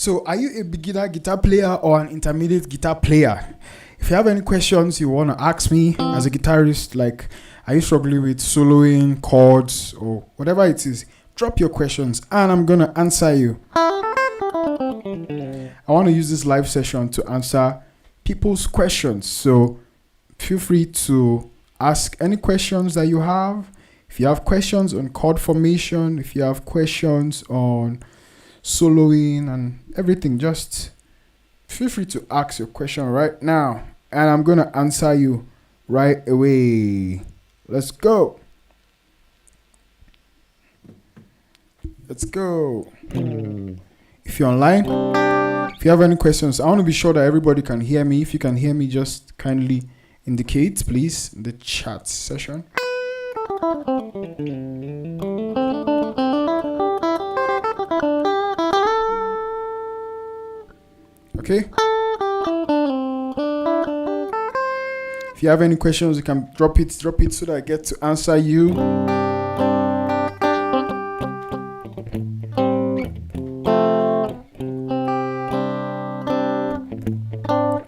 So, are you a beginner guitar player or an intermediate guitar player? If you have any questions you want to ask me as a guitarist, like, are you struggling with soloing, chords, or whatever it is, drop your questions and I'm going to answer you. I want to use this live session to answer people's questions. So, feel free to ask any questions that you have. If you have questions on chord formation, if you have questions on soloing and everything, just feel free to ask your question right now and I'm gonna answer you right away. Let's go. If you're online, if you have any questions, I want to be sure that everybody can hear me. If you can hear me, just kindly indicate, please, in the chat session. Okay. If you have any questions, you can drop it so that I get to answer you.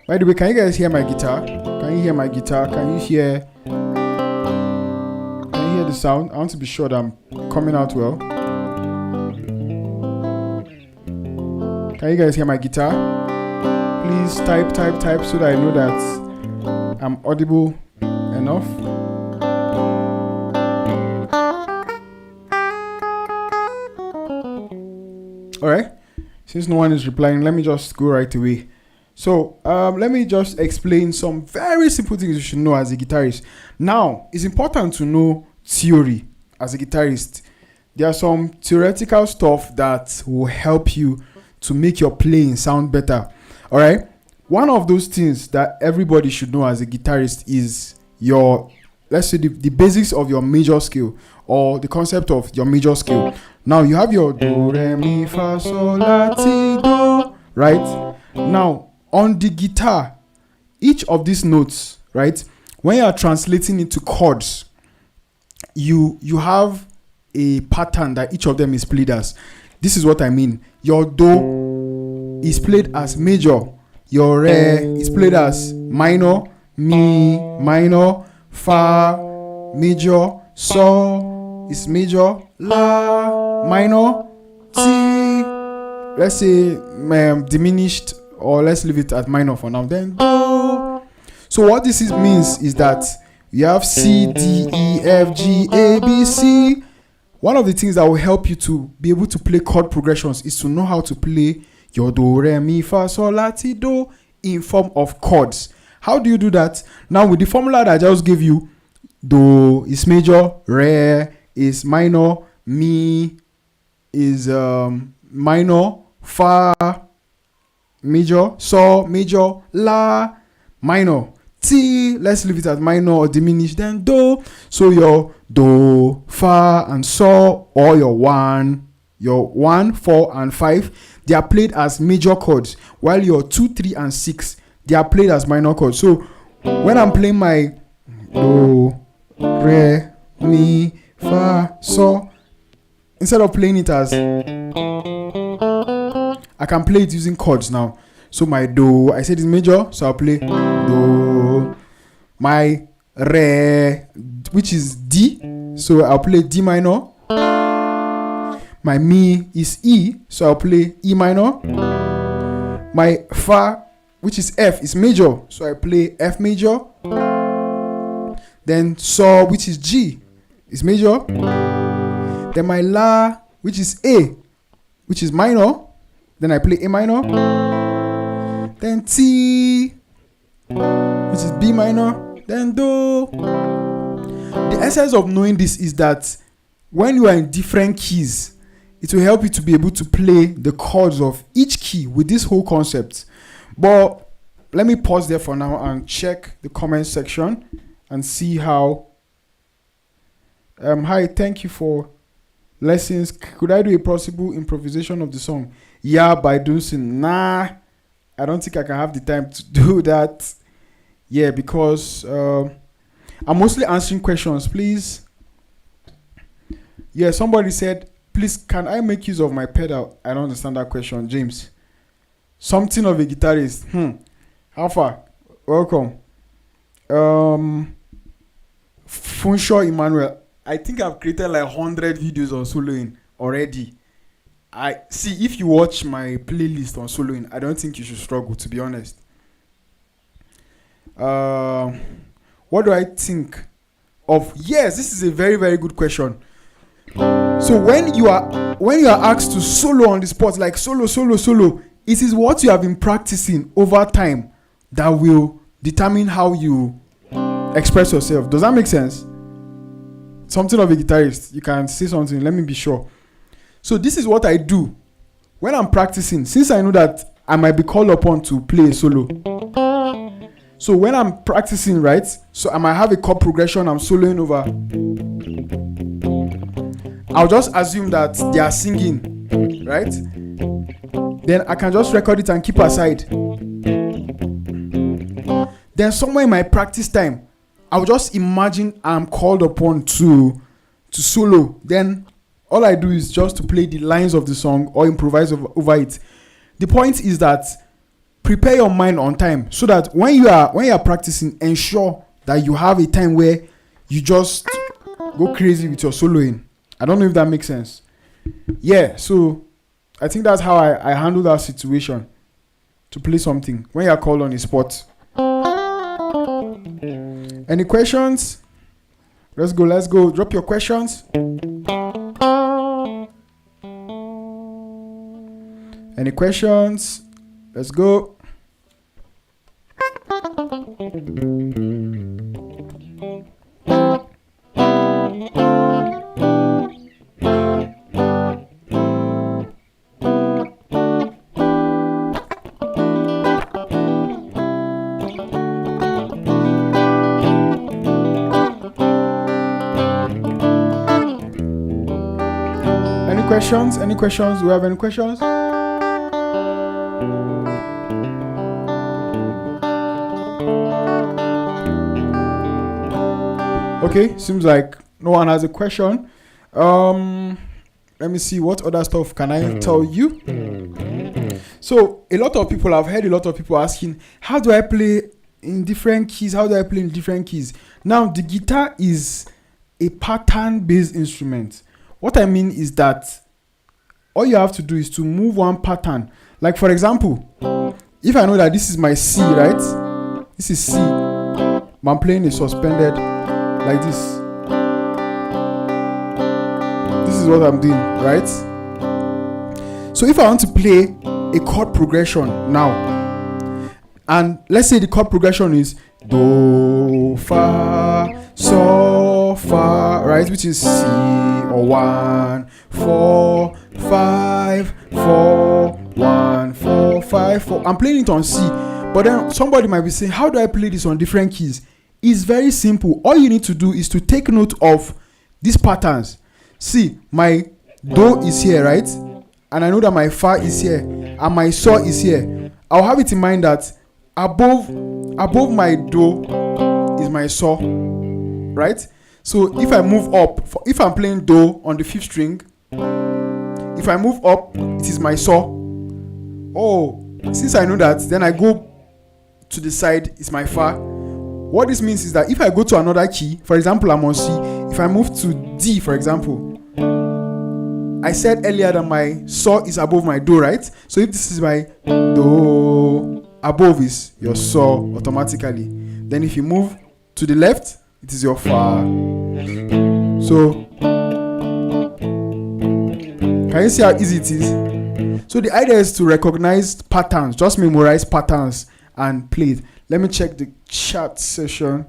By the way, can you guys hear my guitar? Can you hear my guitar? Can you hear the sound? I want to be sure that I'm coming out well. Can you guys hear my guitar? Please type so that I know that I'm audible enough. Alright, since no one is replying, let me just go right away. So let me just explain some very simple things you should know as a guitarist. Now, it's important to know theory as a guitarist. There are some theoretical stuff that will help you to make your playing sound better. Alright, one of those things that everybody should know as a guitarist is your, let's say, the basics of your major scale, or the concept of your major scale. Now you have your do, re, mi, fa, sol, la, ti, do, right? Now on the guitar, each of these notes, right, when you are translating into chords, you have a pattern that each of them is played as. This is what I mean. Your do is played as major, your re is played as minor, mi minor, fa major, sol is major, la minor, ti, let's say diminished, or let's leave it at minor for now, then do. So what this means is that you have C, D, E, F, G, A, B, C. One of the things that will help you to be able to play chord progressions is to know how to play your do, re, mi, fa, sol, la, ti, do in form of chords. How do you do that? Now with the formula that I just gave you, do is major, re is minor, mi is minor, fa major, sol major, la minor, ti, let's leave it at minor or diminished, then do. So your do, fa and sol, or your 1, 4 and 5, they are played as major chords, while your 2, 3 and 6, they are played as minor chords. So when I'm playing my do, re, mi, fa, sol, instead of playing it as, I can play it using chords now. So my do, I said it's major, so I'll play do. My re, which is D, so I'll play D minor. My mi is E, so I'll play E minor. My fa, which is F, is major, so I play F major. Then sol, which is G, is major. Then my la, which is A, which is minor, then I play A minor. Then T, which is B minor, then do. The essence of knowing this is that when you are in different keys, it will help you to be able to play the chords of each key with this whole concept. But let me pause there for now and check the comment section and see how. Hi, thank you for lessons. Could I do a possible improvisation of the song? Yeah, by doing so. Nah, I don't think I can have the time to do that. Yeah, because I'm mostly answering questions. Please. Yeah, somebody said, please, can I make use of my pedal? I don't understand that question, James. something of a guitarist. How far? Welcome. Funshaw Emmanuel. I think I've created like 100 videos on soloing already. I see, if you watch my playlist on soloing, I don't think you should struggle, to be honest. What do I think of? Yes, this is a very, very good question. So when you are asked to solo on the spot, like solo, it is what you have been practicing over time that will determine how you express yourself. Does that make sense? Something of a guitarist. You can say something. Let me be sure. So this is what I do when I'm practicing. Since I know that I might be called upon to play a solo. So when I'm practicing, right? So I might have a chord progression I'm soloing over. I'll just assume that they are singing, right? Then I can just record it and keep aside. Then somewhere in my practice time, I'll just imagine I'm called upon to solo. Then all I do is just to play the lines of the song or improvise over it. The point is that prepare your mind on time so that when you are practicing, ensure that you have a time where you just go crazy with your soloing. I don't know if that makes sense. Yeah, so I think that's how I handle that situation to play something when you are called on a spot. Any questions? Let's go. Drop your questions. Any questions? Let's go. Any questions? Do we have any questions? Okay, seems like no one has a question. Let me see, what other stuff can I tell you? So I've heard a lot of people asking, how do I play in different keys? Now, the guitar is a pattern-based instrument. What I mean is that all you have to do is to move one pattern. Like, for example, if I know that this is my C, right? This is C. But I'm playing a suspended like this. This is what I'm doing, right? So if I want to play a chord progression now, and let's say the chord progression is Do, Fa, So, Fa, right? Which is C or 1, 4, 5, 4, 1, 4, 5, 4. I'm playing it on C. But then somebody might be saying, how do I play this on different keys? It's very simple. All you need to do is to take note of these patterns. See, my Do is here, right? And I know that my Fa is here and my So is here. I'll have it in mind that above my Do is my So, right? So if I move up, if I'm playing Do on the 5th string, if I move up, it is my So. Oh, since I know that, then I go to the side, it's my Fa. What this means is that if I go to another key, for example, I'm on C, if I move to D, for example, I said earlier that my So is above my Do, right? So if this is my Do, above is your So automatically. Then if you move to the left, it is your Fa. So, can you see how easy it is? So the idea is to recognize patterns, just memorize patterns and play it. Let me check the chat session.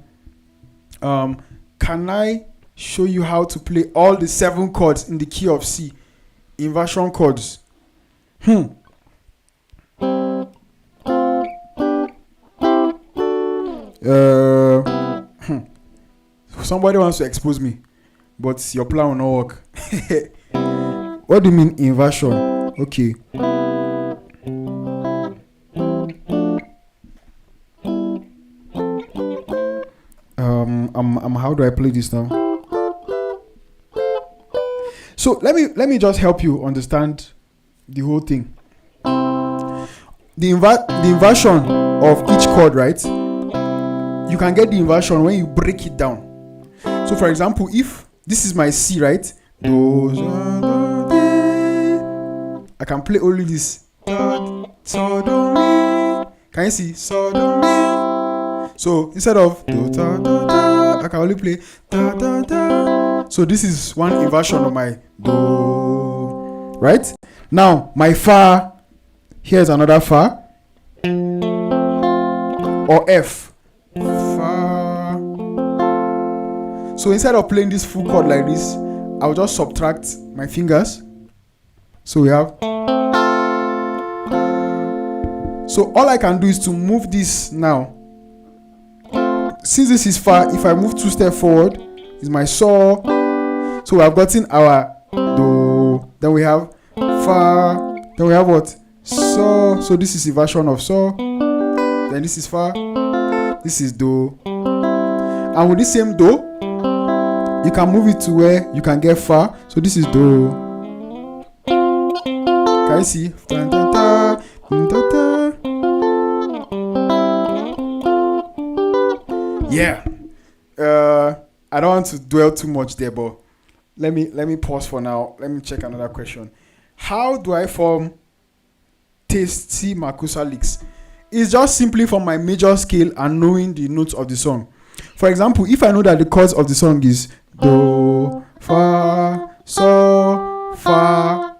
Can I show you how to play all the 7 chords in the key of C? Inversion chords. Somebody wants to expose me, but your plan will not work. What do you mean inversion? Okay. How do I play this now? So let me just help you understand the whole thing. the inversion of each chord, right? You can get the inversion when you break it down. So for example, if this is my C, right? Do, I can play only this. So, do, mi. Can you see? So, do, mi. So instead of do, da, da, da, I can only play da, da, da. So this is one inversion of my do, right? Now my fa, here's another fa, or F. Fa. So instead of playing this full chord like this, I'll just subtract my fingers. So we have. So all I can do is to move this now. Since this is fa, if I move 2 steps forward, is my so. So we have gotten our do. Then we have fa. Then we have what? So. So this is a version of so. Then this is fa. This is do. And with the same do, you can move it to where you can get fa. So this is do. Can you see? Yeah. I don't want to dwell too much there, but let me pause for now. Let me check another question. How do I form tasty Makossa licks? It's just simply from my major scale and knowing the notes of the song. For example, if I know that the chords of the song is do, fa, so, fa,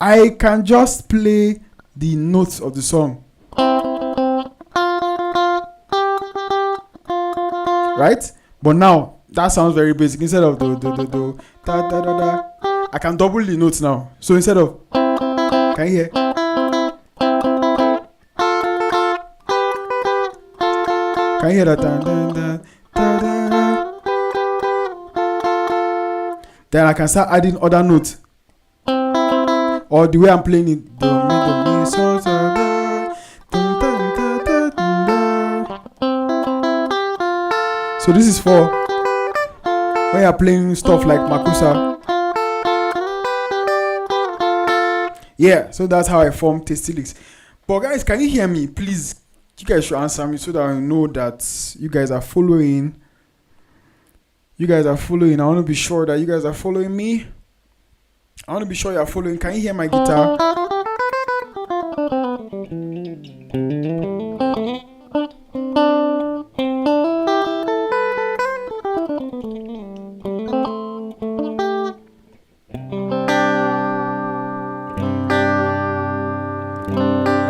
I can just play the notes of the song. Right? But now that sounds very basic. Instead of do, da, da, da, da, I can double the notes now. So instead of, can you hear? Can you hear that? Da, da, da, da, da. Then I can start adding other notes. Or the way I'm playing it. Do, mi, so, so, da. So this is for when you're playing stuff like Makossa. Yeah, so that's how I form tasty licks. But guys, can you hear me? Please, you guys should answer me so that I know that you guys are following. You guys are following. I want to be sure that you guys are following me. I want to be sure you're following. Can you hear my guitar?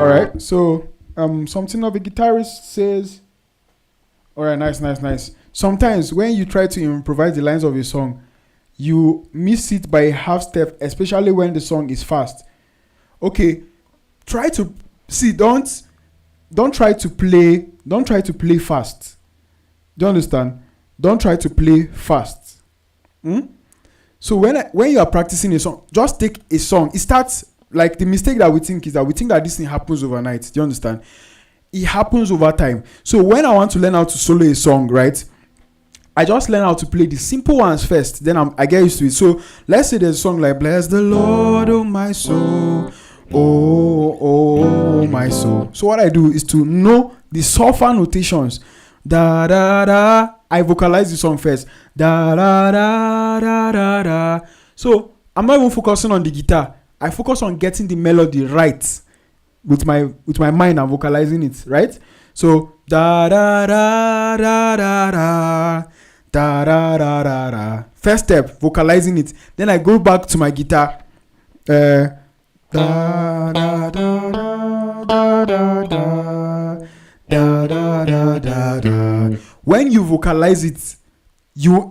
Alright, so something of a guitarist says, alright, nice. Sometimes when you try to improvise the lines of a song, you miss it by a half step, especially when the song is fast. Okay, try to see, don't try to play fast. Do you understand? Don't try to play fast. So when you are practicing a song, just take a song. It starts like the mistake that we think is that we think that this thing happens overnight. Do you understand? It happens over time. So when I want to learn how to solo a song, right, I just learn how to play the simple ones first. Then I get used to it. So let's say there's a song like "Bless the Lord, oh my soul, oh my soul." So what I do is to know the softer notations. Da da da. I vocalize the song first. Da da da da da da. So I'm not even focusing on the guitar. I focus on getting the melody right with my mind and vocalizing it, right? So da da da da da da da da da da da. First step, vocalizing it. Then I go back to my guitar. Da da da da da da da da da da da. When you vocalize it,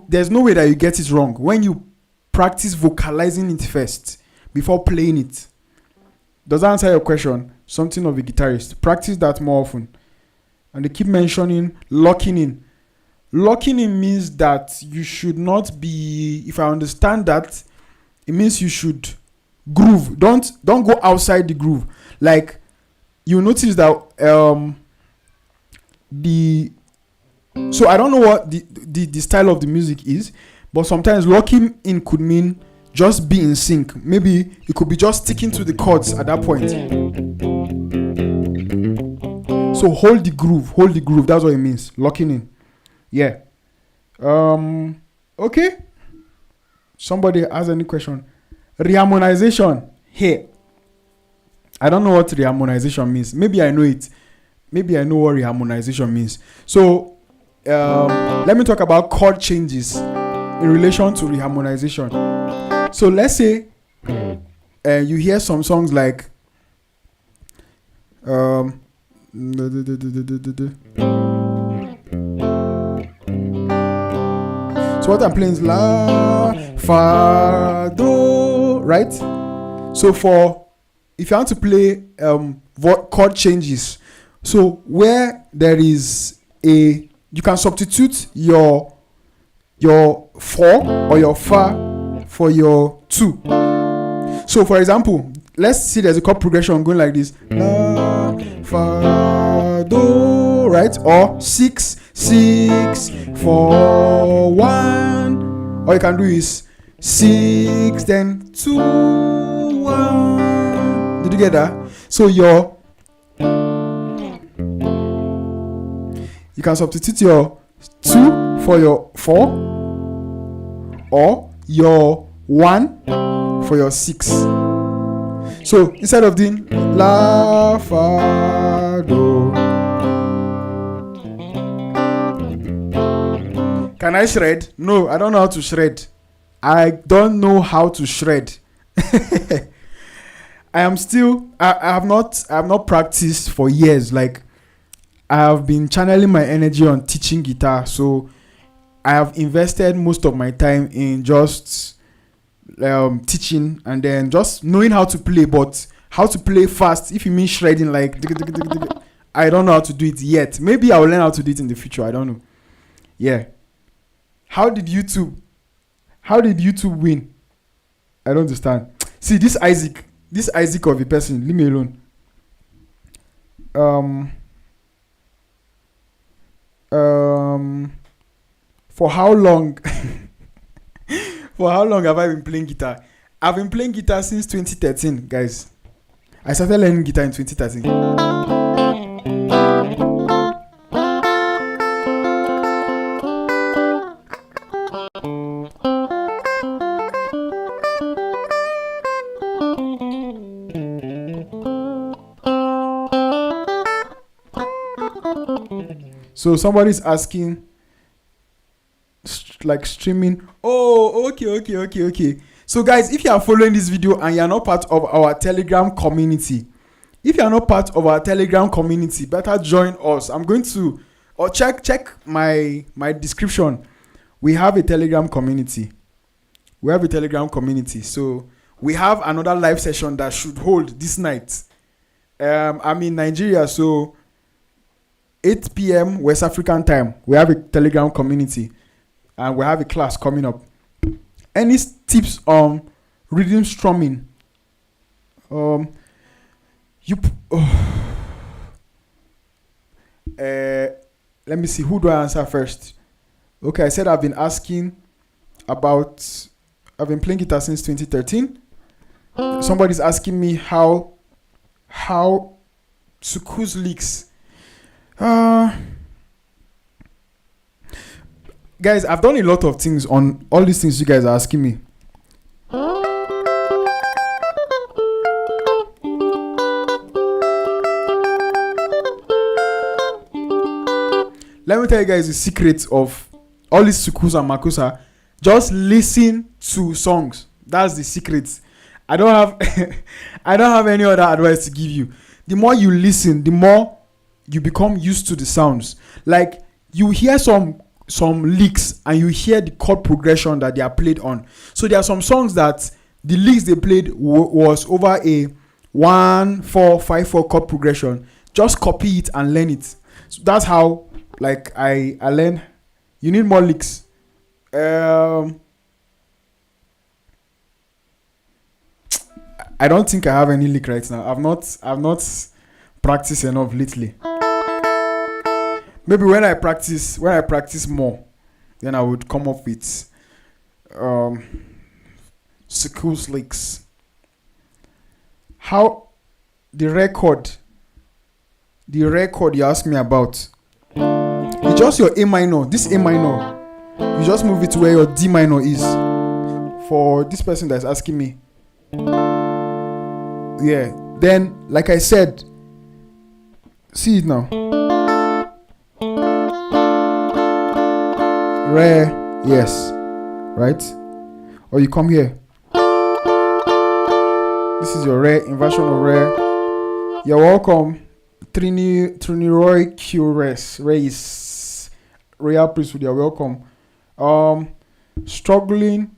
there's no way that you get it wrong. When you practice vocalizing it first before playing it. Does that answer your question? Something of a guitarist. Practice that more often. And they keep mentioning locking in. Locking in means that you should not be, if I understand that, it means you should groove. Don't go outside the groove. Like you notice that so I don't know what the style of the music is, but sometimes locking in could mean just be in sync. Maybe it could be just sticking to the chords at that point. So hold the groove. That's what it means. Locking in. Yeah. Okay. Somebody has any question? Reharmonization. Here. I don't know what reharmonization means. Maybe I know it. Maybe I know what reharmonization means. So let me talk about chord changes in relation to reharmonization. So let's say you hear some songs like so what I'm playing is la, fa, do, right? So if you want to play chord changes, so where there is you can substitute your 4 or your fa for your 2. So for example, let's see there's a chord progression going like this. La, fa, do, right? Or 6, 6, 4, 1. All you can do is 6, then 2, 1. Did you get that? So you can substitute your 2 for your 4 or your 1 for your 6. So instead of doing la, fa, do, can I shred? No, I don't know how to shred. I don't know how to shred. I have not practiced for years. Like, I have been channeling my energy on teaching guitar. So I have invested most of my time in just teaching and then just knowing how to play, but how to play fast. If you mean shredding, like I don't know how to do it yet. Maybe I will learn how to do it in the future. I don't know. Yeah. How did YouTube win? I don't understand. See, this Isaac of a person, leave me alone. For how long have I been playing guitar? I've been playing guitar since 2013, guys. I started learning guitar in 2013. So somebody's asking, like, streaming. Oh, okay. So guys, if you are following this video and you are not part of our Telegram community, better join us. I'm going to check my description. We have a Telegram community. So we have another live session that should hold this night. I'm in Nigeria, so 8 p.m. West African time. We have a Telegram community and we have a class coming up. Any tips on rhythm strumming? Let me see, who do I answer first? Okay, I said I've been playing guitar since 2013. Somebody's asking me how to cause licks. Guys, I've done a lot of things on all these things you guys are asking me. Let me tell you guys the secret of all these sukus and makossa. Just listen to songs. That's the secret. I don't have any other advice to give you. The more you listen, the more you become used to the sounds. Like, you hear some licks and you hear the chord progression that they are played on. So there are some songs that the licks they played was over a 1-4-5-4 chord progression. Just copy it and learn it. So that's how, like, I learn. You need more licks. I don't think I have any lick right now. I've not practiced enough lately. Maybe when I practice more, then I would come up with sequence licks. How the record the rare chord you asked me about. It's just your A minor. This A minor, you just move it to where your D minor is. For this person that's asking me. Yeah. Then, like I said, see it now. Rare, yes, right? Or you come here. This is your rare, inversion of rare. You're welcome. Roy Cures, Race, Royal Priesthood, you're welcome. Struggling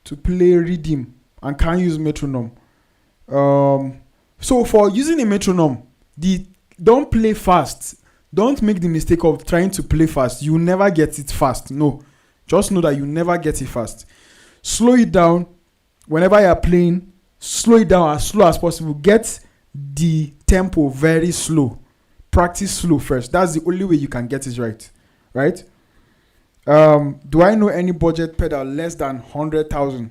to play rhythm and can't use metronome. So for using a metronome, don't play fast. Don't make the mistake of trying to play fast. You never get it fast. No. Just know that you never get it fast. Slow it down. Whenever you're playing, slow it down as slow as possible. Get the tempo very slow. Practice slow first. That's the only way you can get it right. Right? Do I know any budget pedal less than 100,000?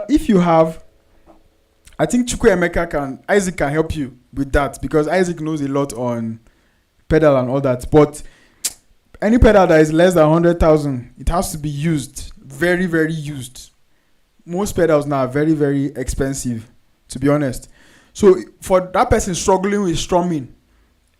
If you have, I think Isaac can help you with that, because Isaac knows a lot on pedal and all that. But any pedal that is less than 100,000, it has to be used, very, very used. Most pedals now are very, very expensive, to be honest. So for that person struggling with strumming,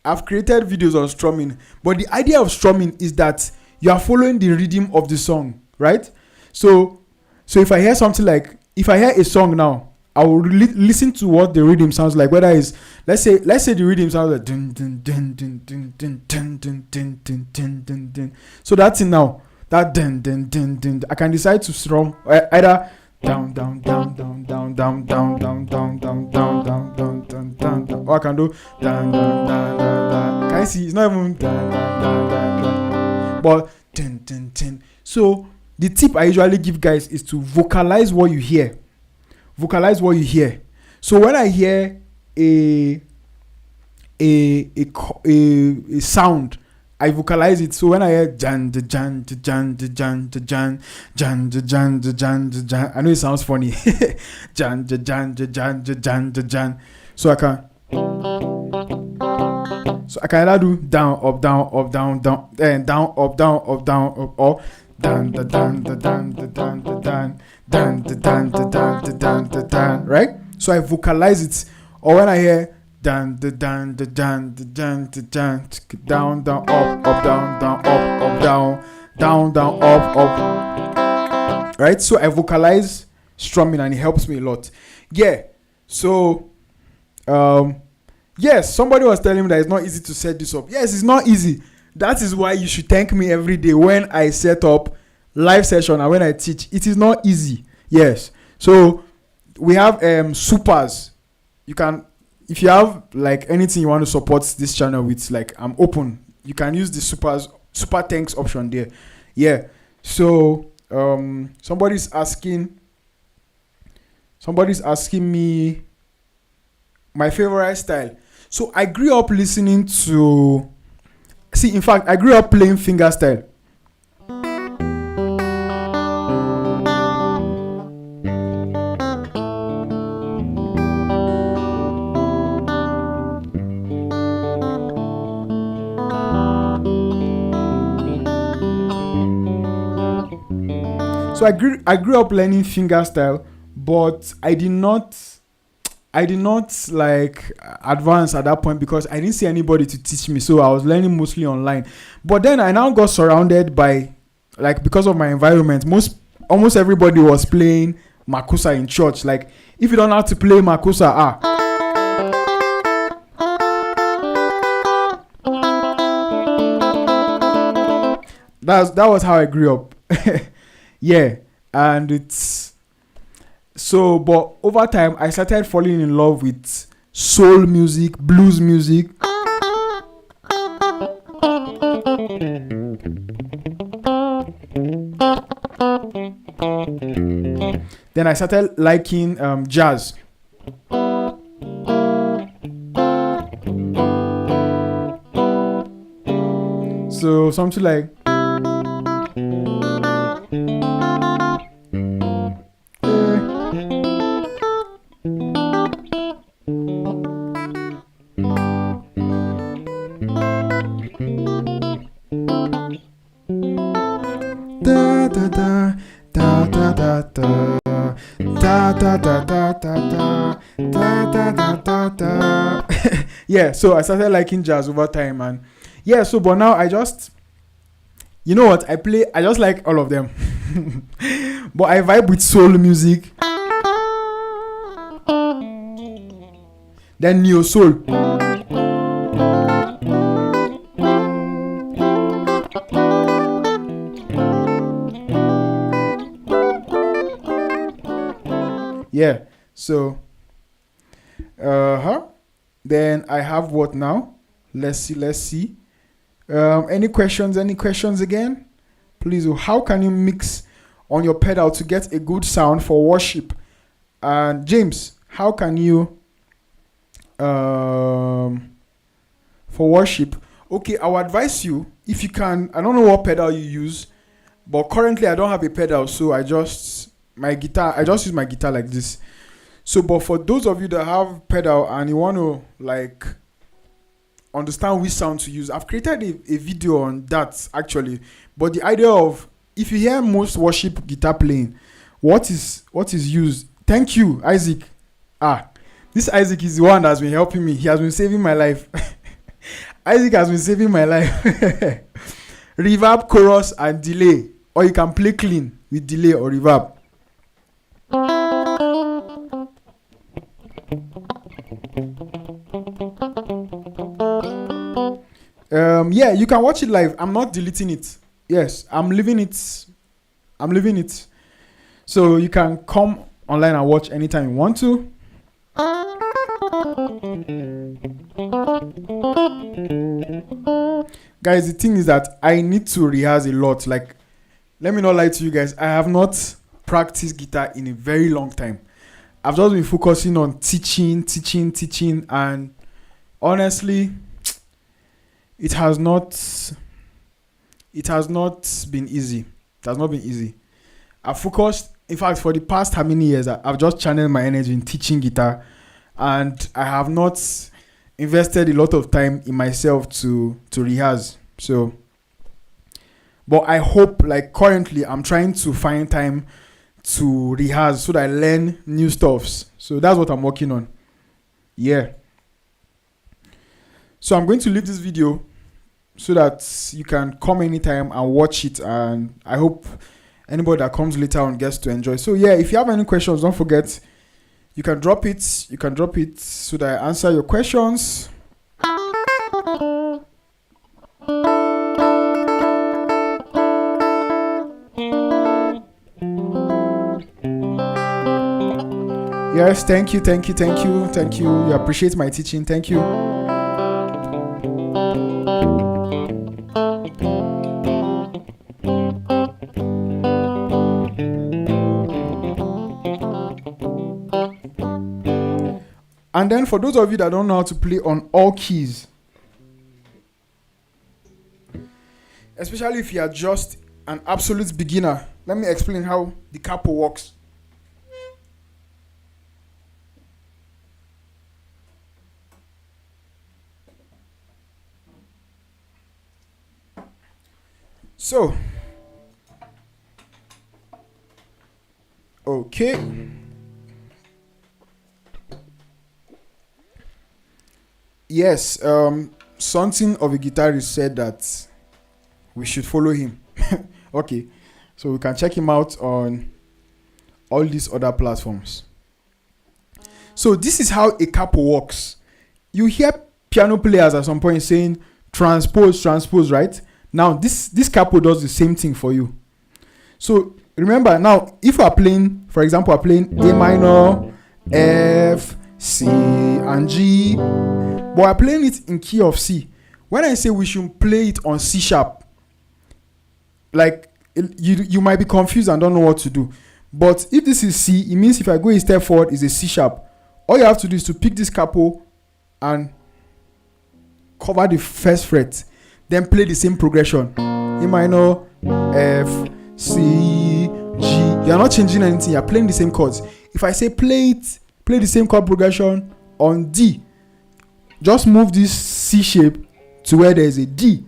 I've created videos on strumming. But the idea of strumming is that you are following the rhythm of the song, right? So if I hear something like, if I hear a song now, I will listen to what the rhythm sounds like. Whether it's, let's say the rhythm sounds like dun dun dun dun dun dun dun dun dun dun dun dun dun. So that's it now. That dun dun dun dun. I can decide to strum either down down down down down down down down down down down down down down down, or I can do down down down down down. Can you see? It's not even down down down down down, but dun dun dun. So the tip I usually give guys is to vocalize what you hear. Vocalize what you hear. So when I hear a sound, I vocalize it. So when I hear jan jan jan jan jan jan jan jan jan jan, I know it sounds funny. Jan jan jan jan jan. So I can either do down up down up down down, then down up down up down up, or dan da dan da dan da dan da dan dan da dan da dan da dan da dan, right? So I vocalize it. Or when I hear dan da dan da dan da dan da dan, down down up down down up down down down up, right? So I vocalize strumming and it helps me a lot. Yeah. So yes, somebody was telling me that it's not easy to set this up. Yes, it's not easy. That is why you should thank me every day when I set up live session and when I teach. It is not easy. Yes. So we have supers. You can, if you have like anything you want to support this channel with, like I'm open. You can use the super thanks option there. Yeah. So somebody's asking me my favorite style. So I grew up listening to, in fact, I grew up playing finger style. So I grew up learning finger style, but I did not like advance at that point because I didn't see anybody to teach me. So I was learning mostly online. But then I now got surrounded by, like, because of my environment, almost everybody was playing Makossa in church. Like, if you don't know how to play Makossa, that was how I grew up. Yeah. And it's so, but over time I started falling in love with soul music, blues music. Then I started liking jazz. So something like Yeah, so I started liking jazz over time, and yeah, so but now I just, you know what, I just like all of them. But I vibe with soul music, then neo soul. Yeah, so then I have what now? Let's see. Any questions again? Please, how can you mix on your pedal to get a good sound for worship? And James, how can you for worship? Okay, I would advise you, if you can, I don't know what pedal you use, but currently I don't have a pedal, so I just use my guitar like this. So, but for those of you that have pedal and you want to like understand which sound to use, I've created a video on that actually. But the idea of, if you hear most worship guitar playing, what is used? Thank you, Isaac. This Isaac is the one that's been helping me. He has been saving my life. Isaac has been saving my life. Reverb, chorus, and delay. Or you can play clean with delay or reverb. Yeah, you can watch it live. I'm not deleting it. Yes, I'm leaving it. So you can come online and watch anytime you want to. Guys, the thing is that I need to rehearse a lot. Like, let me not lie to you guys, I have not practiced guitar in a very long time. I've just been focusing on teaching, and honestly, it has not been easy. It has not been easy. I've focused, in fact, for the past how many years, I've just channeled my energy in teaching guitar, and I have not invested a lot of time in myself to rehearse. So, but I hope, like currently, I'm trying to find time to rehearse so that I learn new stuffs. So that's what I'm working on. Yeah. So I'm going to leave this video so that you can come anytime and watch it, and I hope anybody that comes later on gets to enjoy. So yeah, if you have any questions, don't forget, you can drop it so that I answer your questions. Yes, thank you. You appreciate my teaching. Thank you. And then for those of you that don't know how to play on all keys, especially if you are just an absolute beginner, let me explain how the capo works. So, okay. Yes, something of a guitarist said that we should follow him. Okay, so we can check him out on all these other platforms. So this is how a capo works. You hear piano players at some point saying transpose, right? Now this capo does the same thing for you. So remember, now if we are playing, for example, we're playing A minor, F, C, and G, but we're playing it in key of C. When I say we should play it on C sharp, like you might be confused and don't know what to do. But if this is C, it means if I go a step forward, is a C sharp. All you have to do is to pick this capo and cover the first fret, then play the same progression. A minor, F, C, G. You're not changing anything, you're playing the same chords. If I say play the same chord progression on D, just move this C shape to where there is a D,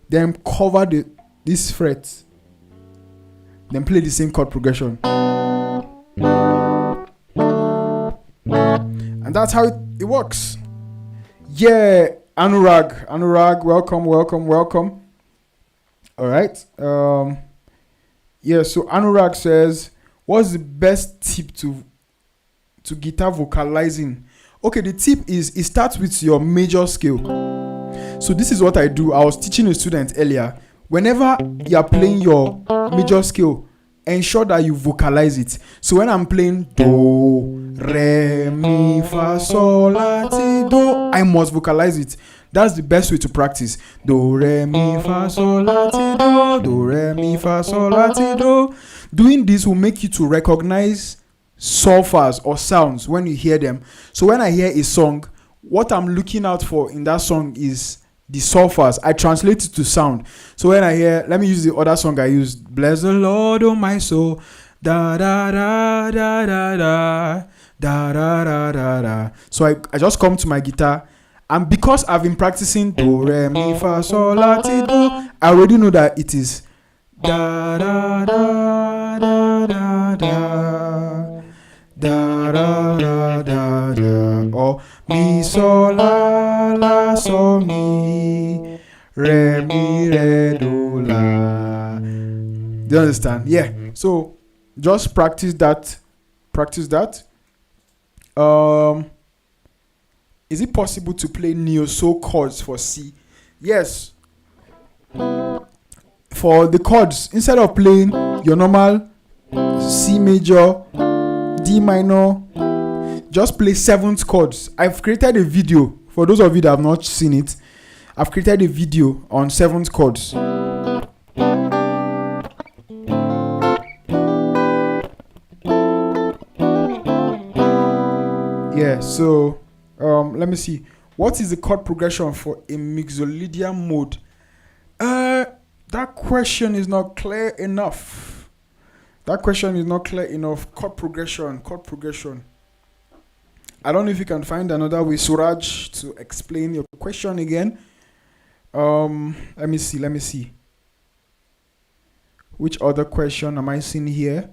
then cover this fret, then play the same chord progression. And And that's how it works. Yeah, Anurag, welcome. All right. Yeah, so Anurag says, what's the best tip to guitar vocalizing? Okay, the tip is it starts with your major scale. So this is what I do. I was teaching a student earlier. Whenever you are playing your major scale, ensure that you vocalize it. So when I'm playing do, re, mi, fa, sol, la, ti, do, I must vocalize it. That's the best way to practice. Do, re, mi, fa, sol, la, ti, do, re, mi, fa, sol, la, ti, do. Doing this will make you to recognize solfas or sounds when you hear them. So when I hear a song, what I'm looking out for in that song is the solfas. I translate it to sound. So when I hear, let me use the other song I used. Bless the Lord, oh my soul. Da da da da da da da da da da da. So I just come to my guitar, and because I've been practicing do re mi fa sol la ti do, I already know that it is da da da da da da da da da da, or mi sol la sol mi re do la. Do you understand? Yeah. So just practice that. Is it possible to play neo-soul chords for C? Yes. For the chords, instead of playing your normal C major, D minor, just play 7th chords. I've created a video. For those of you that have not seen it, I've created a video on 7th chords. Yeah, so let me see. What is the chord progression for a mixolydian mode? That question is not clear enough. Chord progression. I don't know if you can find another way, Suraj, to explain your question again. Let me see. Which other question am I seeing here?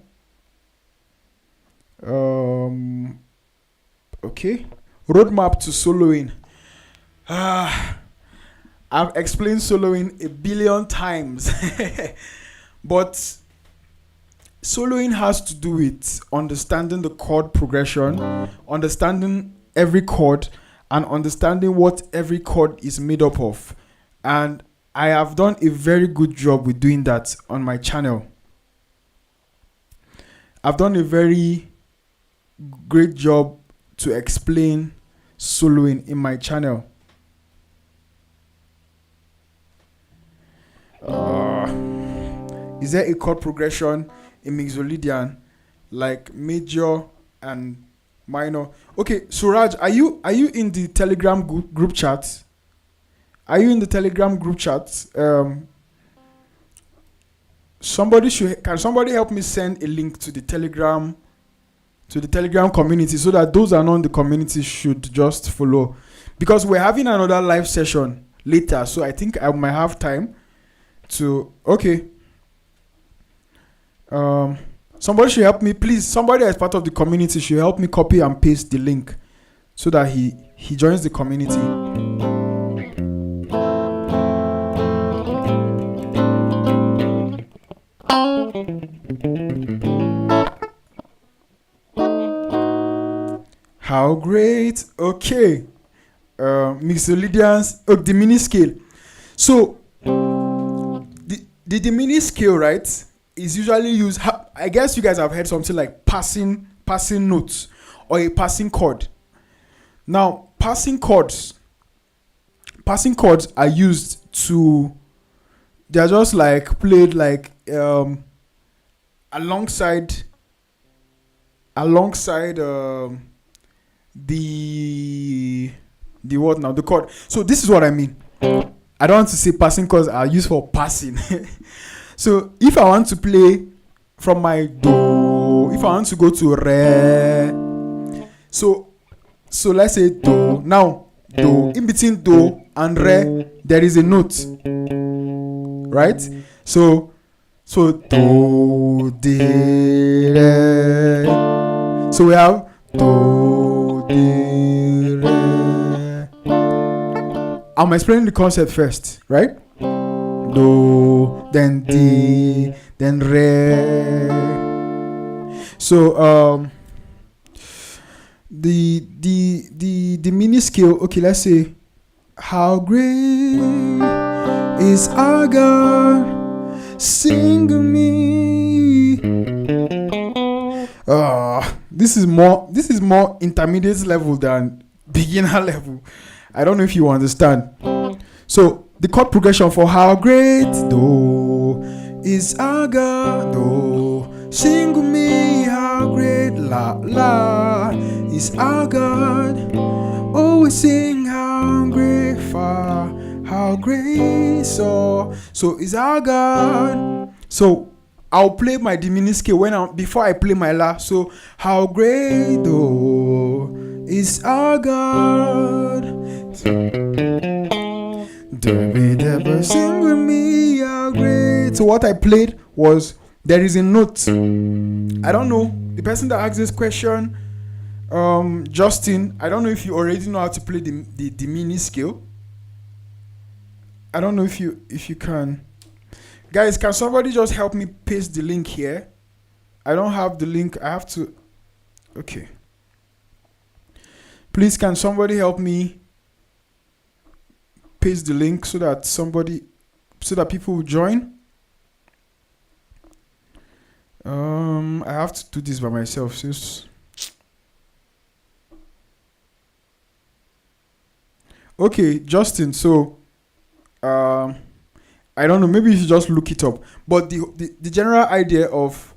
Okay. Roadmap to soloing. I've explained soloing a billion times. But soloing has to do with understanding the chord progression, understanding every chord, and understanding what every chord is made up of. And I have done a very good job with doing that on my channel. I've done a very great job to explain soloing in my channel. Is there a chord progression in mixolydian like major and minor? Okay, Suraj, are you in the Telegram group chat? Are you in the Telegram group chat? Can somebody help me send a link to the Telegram community so that those are not in the community should just follow, because we're having another live session later, so I think I might have time to. Okay. Somebody should help me, please. Somebody as part of the community should help me copy and paste the link so that he joins the community. How great. Okay. Mixolydians, the mini scale. So the diminished scale, right, is usually used. I guess you guys have heard something like passing notes or a passing chord. Now, passing chords are used to. They're just like played like alongside the what now? The chord. So this is what I mean. I don't want to say passing chords are used for passing. So if I want to play from my do, if I want to go to re, so let's say do. Now do, in between do and re there is a note, right? So do, de, re. So we have do, di, re. I'm explaining the concept first, right? Do, then di, then re. So the mini scale. Okay, let's say, how great is our God, sing me. This is more intermediate level than beginner level. I don't know if you understand. So the chord progression for how great do is our God, do sing me, how great la la is our God. Always sing how great fa, how great so is our God. So I'll play my diminished scale before I play my la. So how great do is our God. Sing with me, how great. So what I played was, there is a note. I don't know, the person that asked this question, Justin, I don't know if you already know how to play the mini scale. I don't know if you can. Guys, can somebody just help me paste the link here? I don't have the link. I have to. Okay. Please, can somebody help me paste the link so that people will join? I have to do this by myself, sis. Okay, Justin. So, I don't know. Maybe you should just look it up. But the general idea of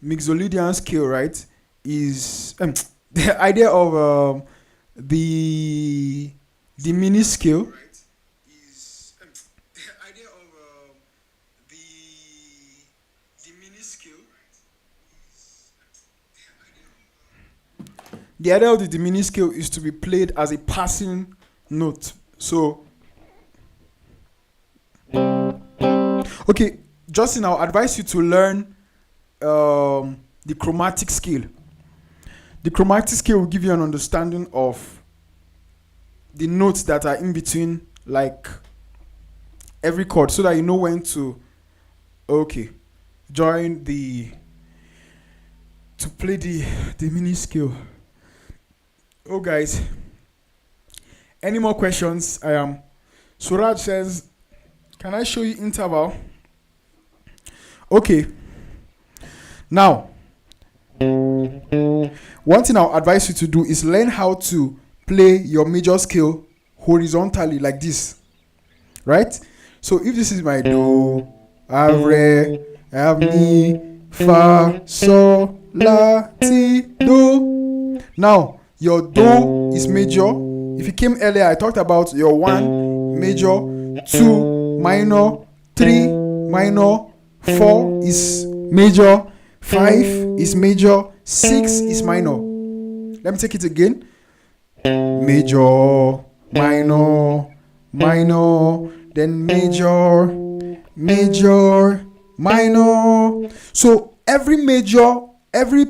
Mixolydian scale, right, is the idea of the mini scale. Right, is the idea of the mini scale. The idea of the diminished scale is to be played as a passing note. So, okay, Justin, I'll advise you to learn the chromatic scale. The chromatic scale will give you an understanding of the notes that are in between, like every chord, so that you know when to join to play the mini scale. Oh, guys, any more questions? Suraj says, can I show you interval? Okay. Now, one thing I'll advise you to do is learn how to play your major scale horizontally like this. Right? So if this is my do, I have re, I have mi, fa, sol, la, ti, do. Now, your do is major. If you came earlier, I talked about your 1 major, 2 minor, 3 minor, 4 is major, 5 is major, 6 is minor. Let me take it again. Major, minor, minor, then major, major, minor. So every major, every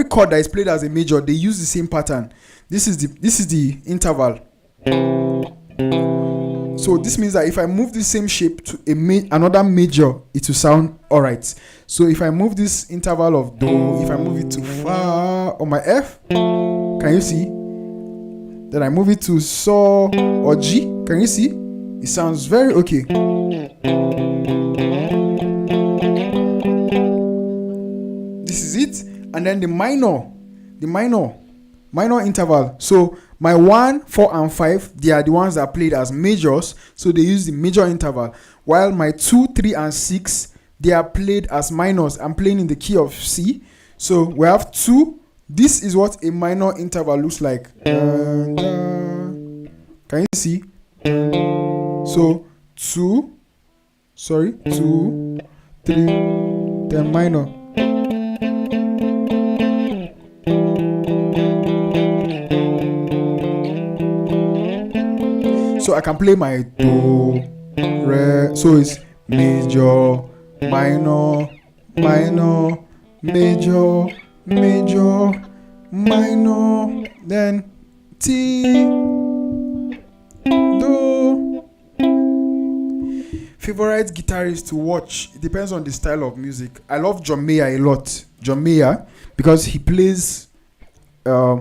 chord that is played as a major, they use the same pattern. This is the interval. So this means that if I move the same shape to another major, it will sound alright. So if I move this interval of do, if I move it to fa on my F, can you see? Then I move it to sol or G, can you see? It sounds very okay. This is it. And then the minor interval. So my 1, 4, and 5, they are the ones that are played as majors, so they use the major interval. While my 2, 3, and 6, they are played as minors. I'm playing in the key of C. So we have 2. This is what a minor interval looks like. Can you see? So 2, 3, then minor. So I can play my do, re, so it's major, minor, minor, major, major, minor, then T, Do. Favorite guitarist to watch? It depends on the style of music. I love John Mayer a lot. John Mayer, because he plays yeah.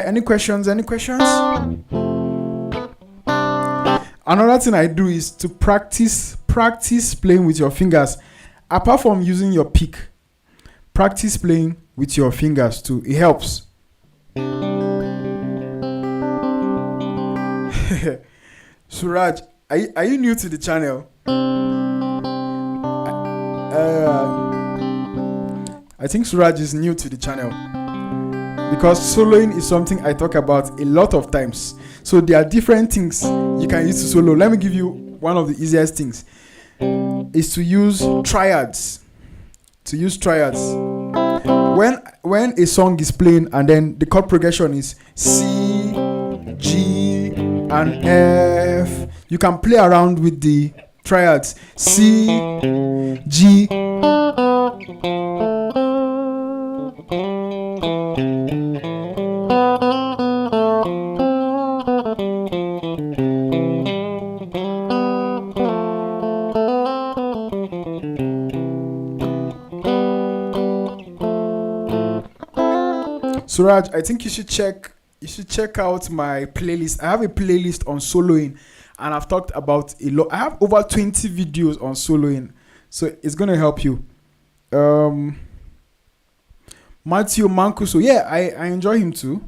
Any questions? Another thing I do is to practice playing with your fingers. Apart from using your pick, practice playing with your fingers too. It helps. Suraj, are you new to the channel? I think Suraj is new to the channel, because soloing is something I talk about a lot of times. So there are different things you can use to solo. Let me give you one of the easiest things. Is to use triads. When a song is playing and then the chord progression is C, G, and F, you can play around with the triads. C, G. Suraj, I think you should check out my playlist. I have a playlist on soloing, and I've talked about a lot. I have over 20 videos on soloing, so it's gonna help you. Matthew Mancuso, yeah, I enjoy him too.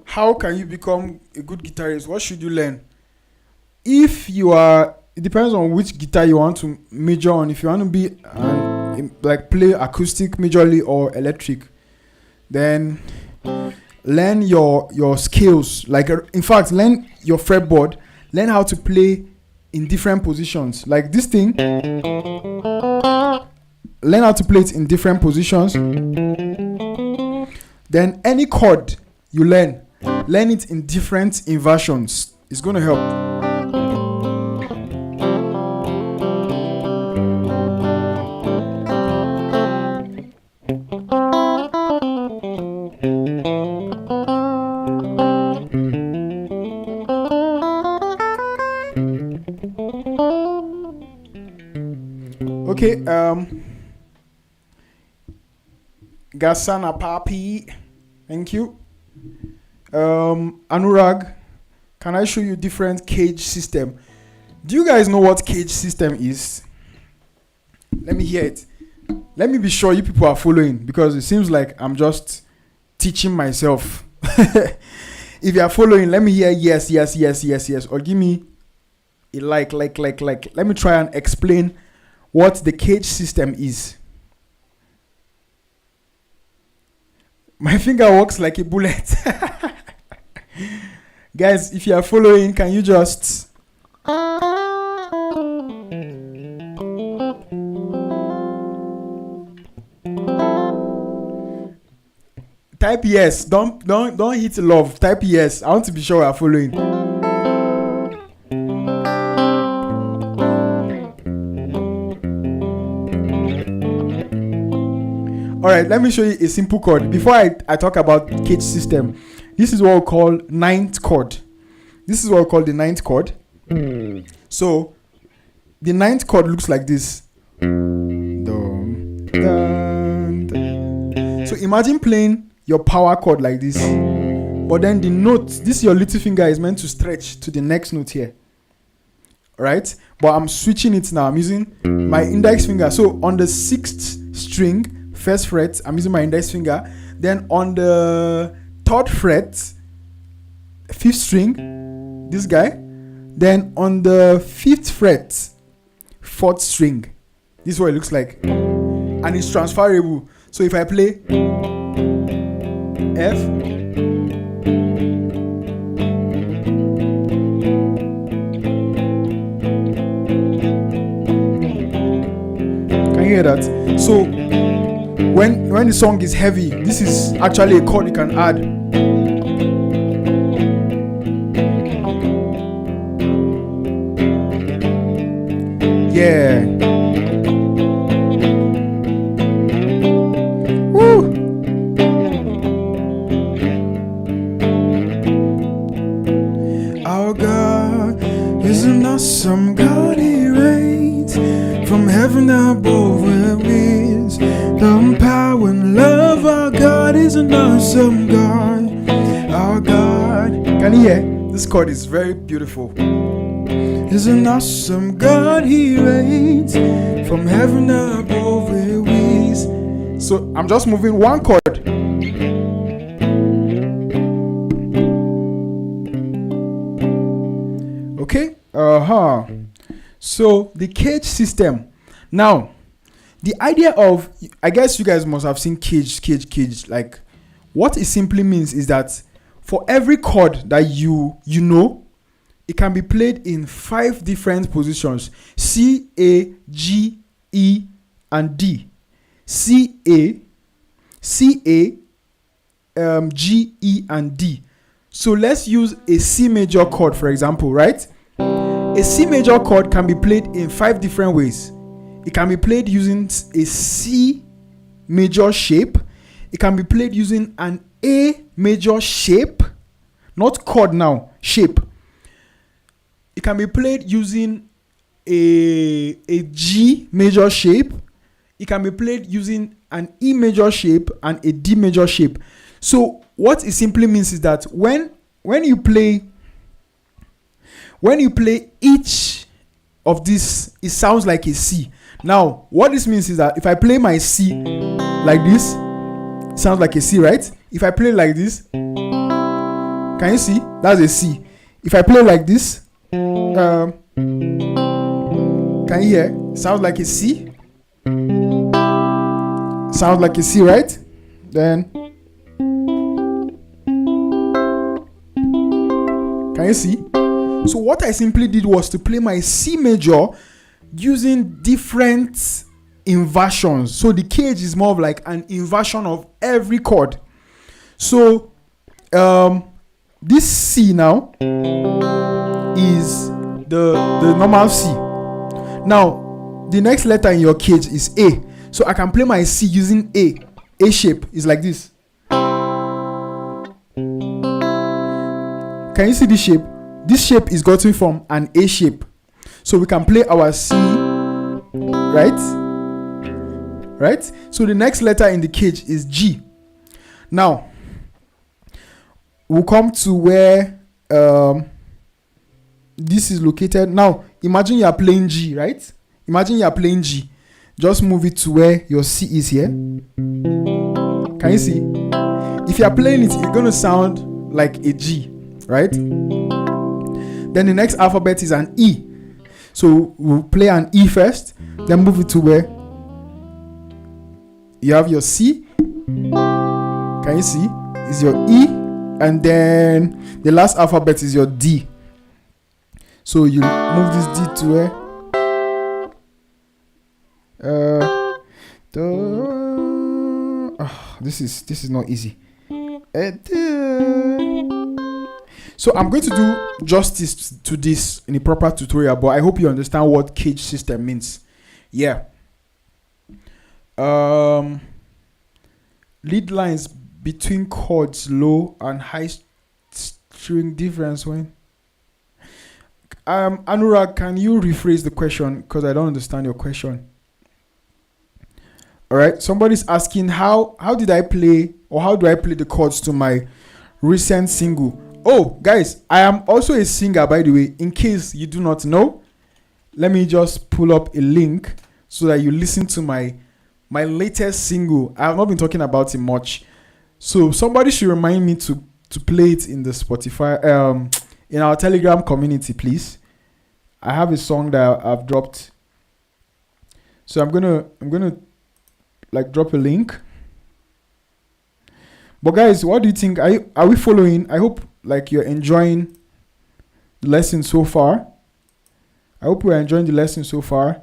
How can you become a good guitarist? What should you learn? It depends on which guitar you want to major on. If you want to be like play acoustic majorly or electric, then learn your scales. Like, in fact, learn your fretboard. Learn how to play in different positions. Like this thing. Learn how to play it in different positions. Then any chord you learn it in different inversions. It's going to help. Okay, Gasana Papi, thank you. Anurag, can I show you different cage system? Do you guys know what cage system is? Let me hear it. Let me be sure you people are following, because it seems like I'm just teaching myself. If you are following, let me hear yes, or give me a like. Let me try and explain what the cage system is. My finger works like a bullet. Guys, if you are following, can you just type yes? Don't hit love. Type yes. I want to be sure we are following. All right, let me show you a simple chord. Before I talk about cage system, this is what we call ninth chord. This is what we call the ninth chord. So the ninth chord looks like this. So imagine playing your power chord like this, but then the note, this your little finger is meant to stretch to the next note here, right? But I'm switching it now. I'm using my index finger. So on the 6th string, 1st fret, I'm using my index finger. Then on the 3rd fret, 5th string, this guy. Then on the 5th fret, 4th string. This is what it looks like. And it's transferable. So if I play F, can you hear that? So when the song is heavy, this is actually a chord you can add. Yeah. Woo. Our God is an awesome God. He reigns from heaven above where wisdom, power, and love. Our God is an awesome God. Our God. Can you hear? This chord is very beautiful. Is an awesome God. He reigns from heaven above where wisdom. So I'm just moving one chord. Okay. So the cage system. Now, the idea of, I guess you guys must have seen cage. Like, what it simply means is that for every chord that you know, it can be played in 5 different positions: C, A, G, E, and D. C, A, G, E, and D. So let's use a C major chord, for example, right? A C major chord can be played in 5 different ways. It can be played using a C major shape. It can be played using an A major shape, not chord now, shape. It can be played using a G major shape. It can be played using an E major shape and a D major shape. So what it simply means is that when you play each of this, it sounds like a C. Now, what this means is that if I play my C like this, it sounds like a C, right? If I play like this, can you see? That's a C. If I play like this, can you hear? Sounds like a C. Sounds like a C, right? Then, can you see? So what I simply did was to play my C major using different inversions. So the cage is more of like an inversion of every chord. So this C now is the normal C. Now the next letter in your cage is A. So I can play my C using A. A shape is like this. Can you see this shape? This shape is gotten from an A shape. So we can play our C, right? Right? So the next letter in the cage is G. Now, we'll come to where this is located. Now, imagine you are playing G, right? Imagine you are playing G. Just move it to where your C is here. Can you see? If you are playing it, it's going to sound like a G, right? Then the next alphabet is an E. So we'll play an E first, then move it to where you have your C. Can you see? Is your E, and then the last alphabet is your D. So you move this D to where this is not easy. So I'm going to do justice to this in a proper tutorial, but I hope you understand what cage system means. Yeah. lead lines between chords, low and high string difference when. Anurag, can you rephrase the question because I don't understand your question? All right, somebody's asking how did I play, or how do I play the chords to my recent single? Oh, guys, I am also a singer, by the way. In case you do not know, let me just pull up a link so that you listen to my latest single. I have not been talking about it much, so somebody should remind me to play it in the Spotify, in our Telegram community, please. I have a song that I've dropped, so I'm gonna like drop a link. But guys, what do you think? Are we following? I hope like you're enjoying the lesson so far. I hope we're enjoying the lesson so far.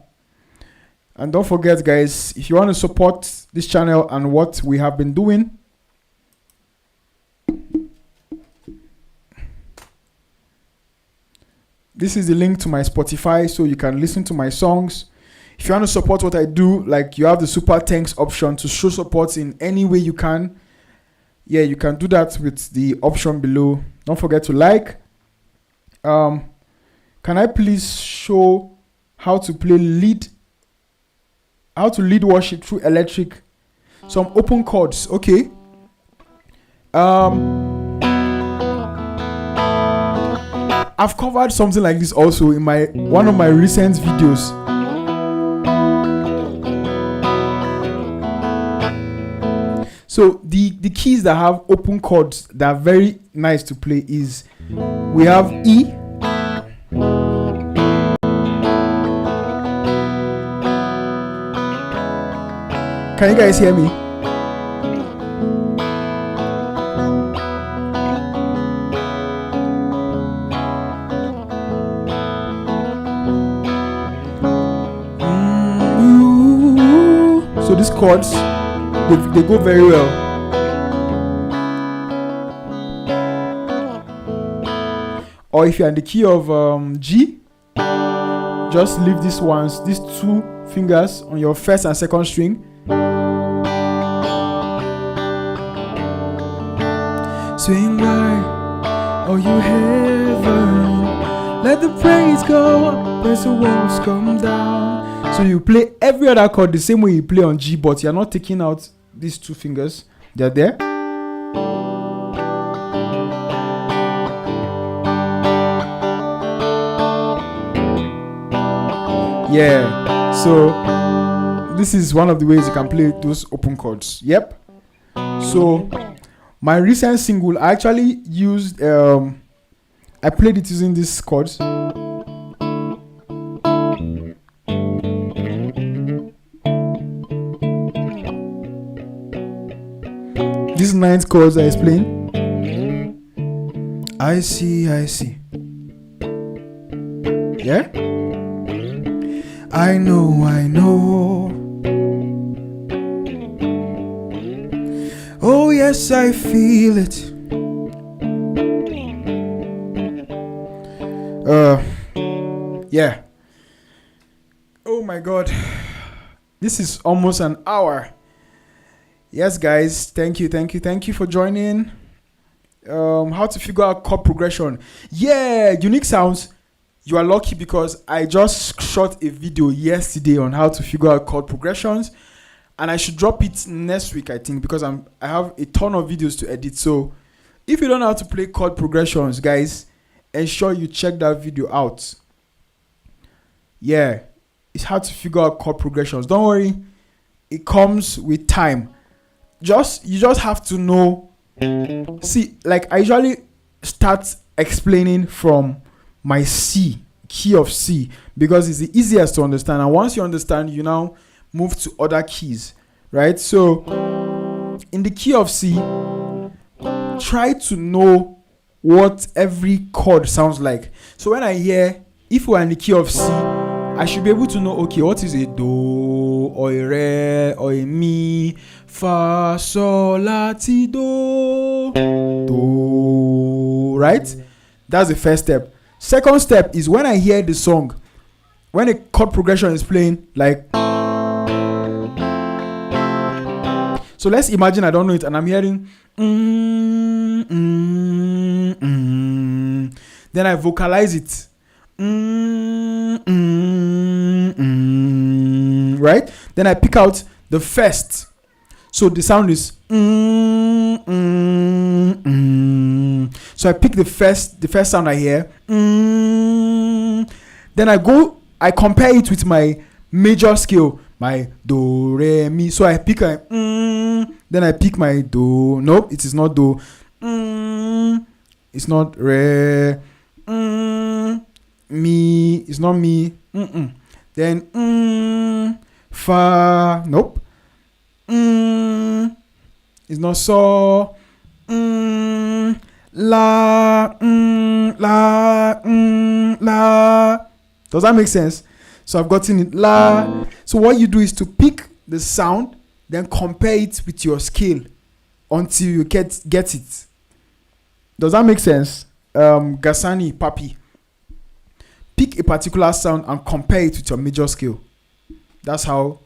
And don't forget, guys, if you want to support this channel and what we have been doing, this is the link to my Spotify so you can listen to my songs. If you want to support what I do, like you have the super thanks option to show support in any way you can. Yeah, you can do that with the option below. Don't forget to like. Can I please show how to lead worship through electric? Some open chords, okay. I've covered something like this also in one of my recent videos. So the keys that have open chords that are very nice to play is, we have E, can you guys hear me? So these chords, they go very well. Or if you're in the key of G, just leave these two fingers on your first and second string. Swing by, oh you heaven, let the praise go up as the walls come down. So you play every other chord the same way you play on G, but you're not taking out these two fingers. They're there. Yeah. So this is one of the ways you can play those open chords. Yep. So my recent single, I actually used I played it using these chords. These 9 chords I explained. I see. Yeah? I know. Oh yes, I feel it. Yeah. Oh my God. This is almost an hour. Yes, guys, thank you for joining. How to figure out chord progression. Yeah, unique sounds. You are lucky because I just shot a video yesterday on how to figure out chord progressions, and I should drop it next week, I think, because I have a ton of videos to edit. So if you don't know how to play chord progressions, guys, ensure you check that video out. Yeah, it's hard to figure out chord progressions. Don't worry, it comes with time. You just have to know. See, like I usually start explaining from my key of C, because it's the easiest to understand, and once you understand, you now move to other keys, right? So in the key of C, try to know what every chord sounds like. So when I hear, if we're in the key of C, I should be able to know, okay, what is a do, or a re, or a mi, fa, sol, la, ti, do, right? That's the first step. Second step is when I hear the song, when a chord progression is playing, like, So let's imagine I don't know it and I'm hearing then I vocalize it. Right? Then I pick out the first. So the sound is so I pick the first sound I hear. Then I compare it with my major scale, my do re mi. So I pick a then I pick my do. Nope, it is not do. It's not re. Mi. It's not mi. Then fa. Nope. It's not so. La. La. La. Does that make sense? So I've gotten it. La. So what you do is to pick the sound, then compare it with your scale until you get it. Does that make sense? Gasani, Papi. Pick a particular sound and compare it with your major scale. That's how,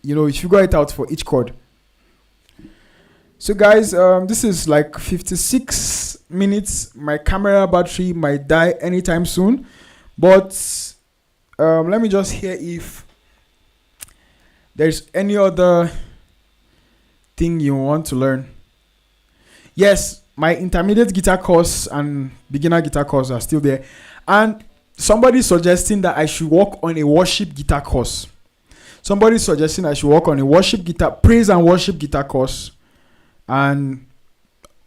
you figure it out for each chord. So guys, this is like 56 minutes. My camera battery might die anytime soon. But let me just hear if there's any other thing you want to learn. Yes, my intermediate guitar course and beginner guitar course are still there. And somebody's suggesting that I should work on a worship guitar course. Somebody's suggesting I should work on a worship guitar, praise and worship guitar course and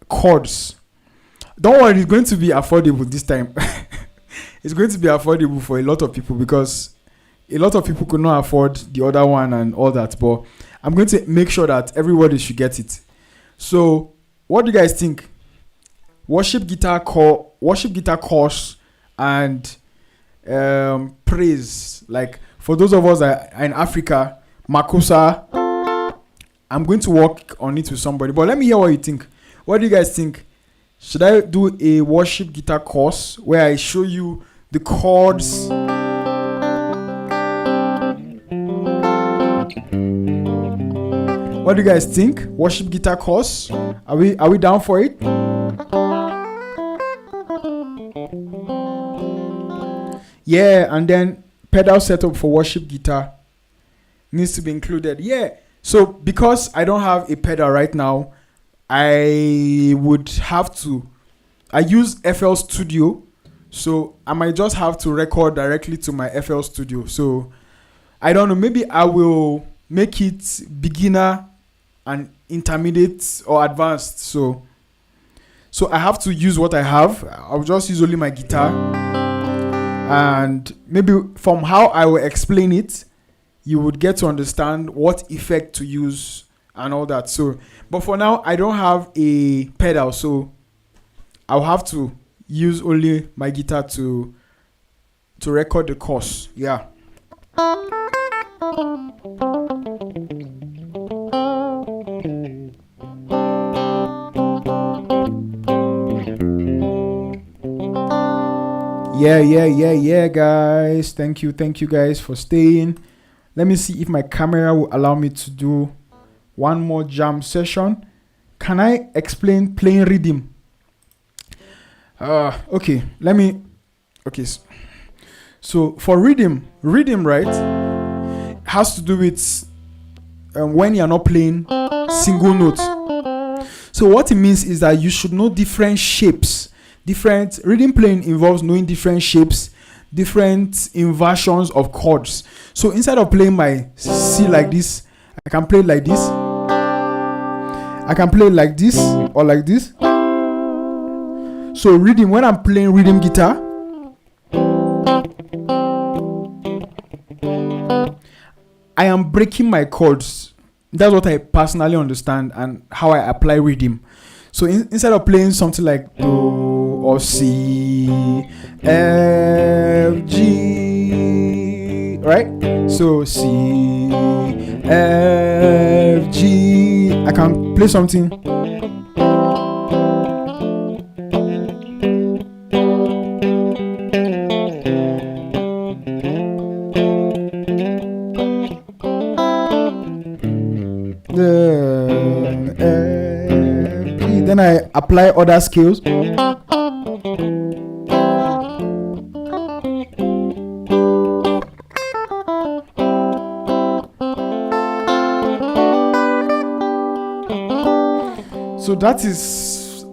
chords. Don't worry, it's going to be affordable this time. It's going to be affordable for a lot of people because a lot of people could not afford the other one and all that. But I'm going to make sure that everybody should get it. So, what do you guys think? Worship guitar course and praise. Like for those of us that are in Africa, Makossa. I'm going to work on it with somebody. But let me hear what you think. What do you guys think? Should I do a worship guitar course where I show you the chords? What do you guys think? Worship guitar course? Are we down for it? Yeah, and then pedal setup for worship guitar needs to be included. Yeah. So because I don't have a pedal right now, I would have to. I use FL Studio, so I might just have to record directly to my FL Studio. So I don't know. Maybe I will make it beginner and intermediate or advanced. So I have to use what I have. I'll just use only my guitar, and maybe from how I will explain it, you would get to understand what effect to use and all that. So, but for now, I don't have a pedal, so I'll have to use only my guitar to record the course. Yeah. Yeah, guys. Thank you guys for staying. Let me see if my camera will allow me to do one more jam session. Can I explain playing rhythm? Okay. So for rhythm, right, has to do with when you're not playing single notes. So what it means is that you should know different shapes. Different rhythm playing involves knowing different shapes, different inversions of chords. So instead of playing my C like this, I can play it like this. I can play it like this or like this. So rhythm, when I'm playing rhythm guitar, I am breaking my chords. That's what I personally understand and how I apply rhythm. So instead of playing something like Do or C, F, G, right? So C, F, G, I can play something. Then I apply other scales. So that is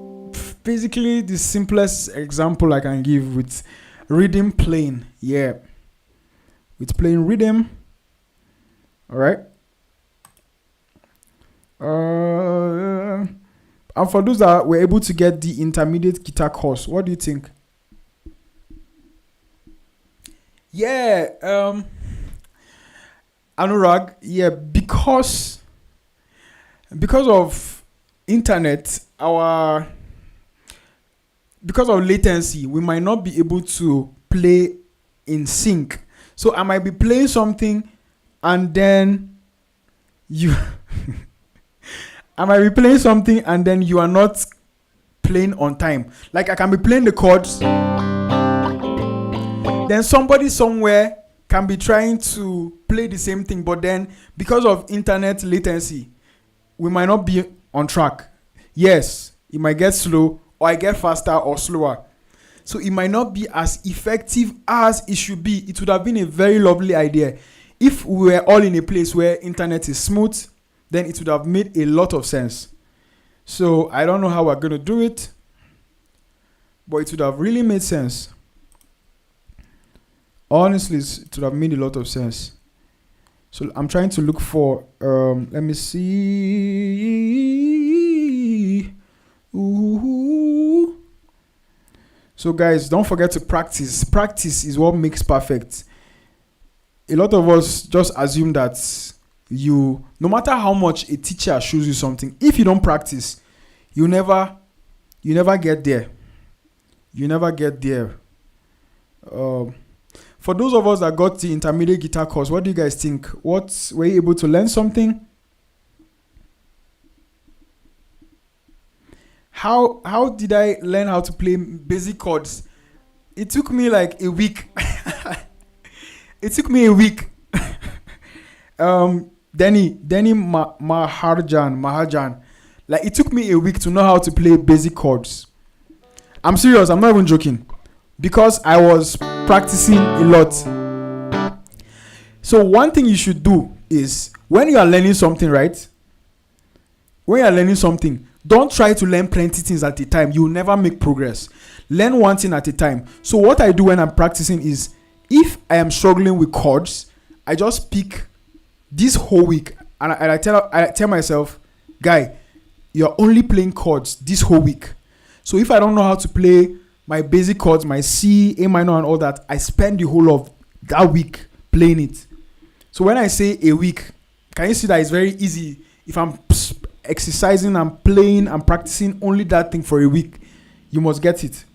basically the simplest example I can give with rhythm playing. Yeah. With playing rhythm. Alright. And for those that were able to get the intermediate guitar course, what do you think? Yeah, Anurag, yeah, because of internet, because of latency, we might not be able to play in sync. So I might be playing something and then you I might be playing something and then you are not playing on time. Like I can be playing the chords, then somebody somewhere can be trying to play the same thing, but then because of internet latency, we might not be on track. Yes, it might get slow, or I get faster or slower. So it might not be as effective as it should be. It would have been a very lovely idea if we were all in a place where internet is smooth. Then it would have made a lot of sense. So I don't know how we're going to do it, but it would have really made sense. Honestly, it would have made a lot of sense. So I'm trying to look for, let me see. Ooh. So guys, don't forget to practice. Practice is what makes perfect. A lot of us just assume that no matter how much a teacher shows you something, if you don't practice, you never get there. You never get there. For those of us that got the intermediate guitar course, what do you guys think? Were you able to learn something? How did I learn how to play basic chords? It took me like a week. It took me a week. Denny Mahajan. Like it took me a week to know how to play basic chords. I'm serious, I'm not even joking. Because I was practicing a lot. So one thing you should do is when you are learning something, right? When you are learning something, don't try to learn plenty things at a time. You will never make progress. Learn one thing at a time. So what I do when I'm practicing is, if I am struggling with chords, I just pick this whole week and I tell myself, guy, you're only playing chords this whole week. So if I don't know how to play my basic chords, my C, A minor and all that, I spend the whole of that week playing it. So when I say a week, can you see that it's very easy? If I'm exercising and playing and practicing only that thing for a week, you must get it.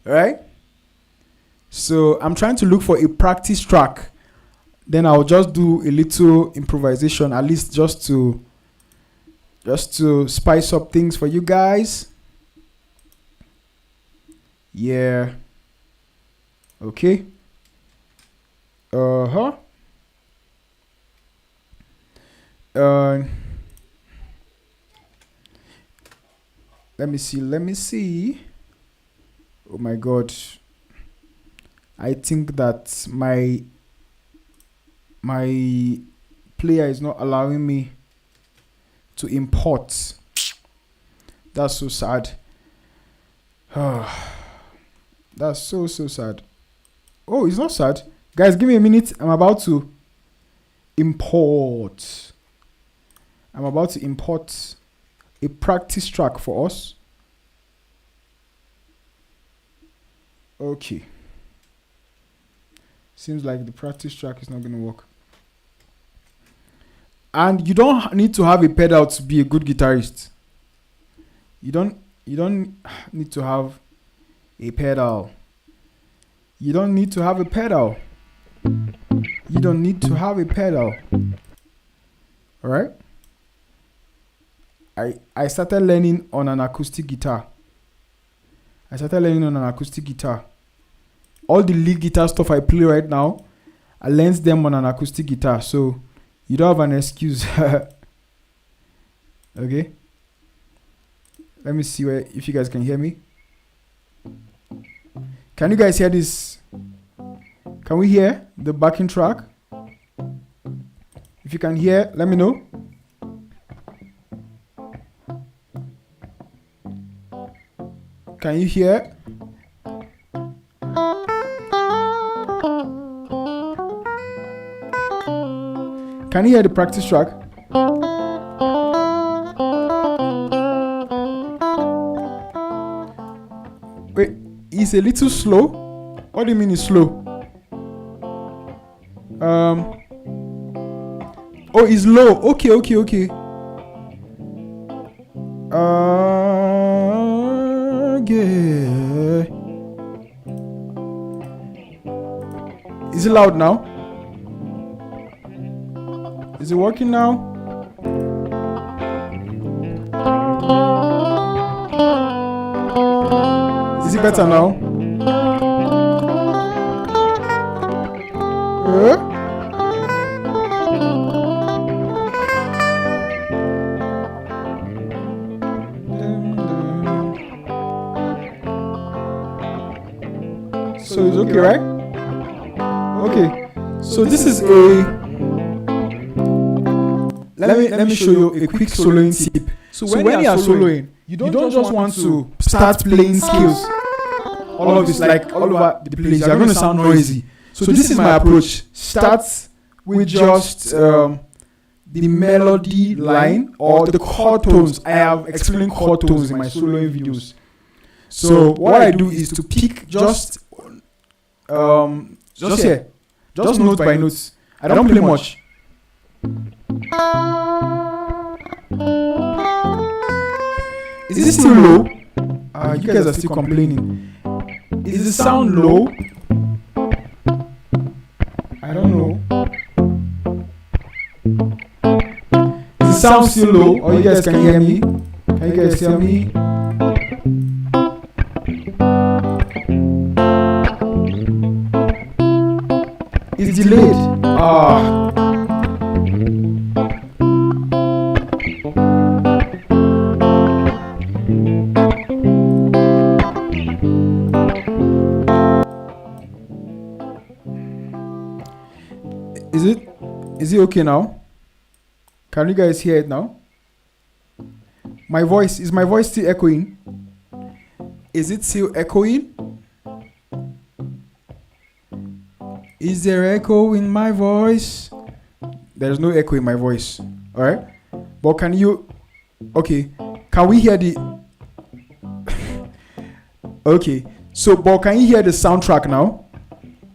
Right? So I'm trying to look for a practice track. Then I'll just do a little improvisation, at least just to spice up things for you guys. Yeah. Okay. Let me see. Oh my God. I think that my player is not allowing me to import. That's so sad. That's so sad. Oh, it's not sad. Guys, give me a minute. I'm about to import a practice track for us. Okay. Seems like the practice track is not going to work. And you don't need to have a pedal to be a good guitarist. You don't need to have a pedal. You don't need to have a pedal. You don't need to have a pedal. All right? I started learning on an acoustic guitar. All the lead guitar stuff I play right now, I learned them on an acoustic guitar. So you don't have an excuse. Okay. Let me see if you guys can hear me. Can you guys hear this? Can we hear the backing track? If you can hear, let me know. Can you hear? Can you hear the practice track? Wait, it's a little slow. What do you mean it's slow? Oh, it's low. Okay. Yeah. Is it loud now? Is it working now? Is it better now? So it's okay, right? Okay. So this is a. Let me show you a quick soloing tip. So when you are soloing, you don't just want to start playing scales all of this, like all over the place. You're going to sound noisy. So this is my approach. Start with just the melody line or the chord tones. I have explained chord tones in my soloing videos. So what I do is to pick just here, just note by notes. I don't play much. Is this still low? You guys are still complaining. Is the sound low? I don't know. Is the sound still low? Or you guys can hear me? Can you guys hear me? It's delayed. Is it okay now? Can you guys hear it now? Is my voice still echoing? Is it still echoing? Is there echo in my voice? There's no echo in my voice. Alright? But can you... Okay. Can we hear the... Okay. So, but can you hear the soundtrack now?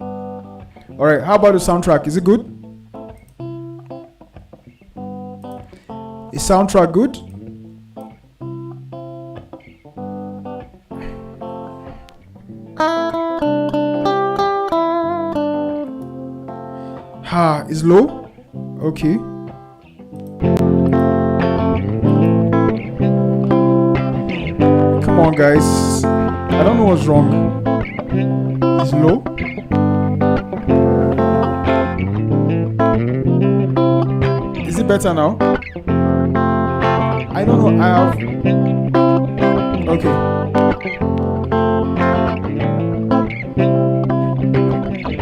Alright. How about the soundtrack? Is it good? Is soundtrack good? Is low? Okay. Come on, guys. I don't know what's wrong. Is low? Is it better now? I don't know. I have. Okay.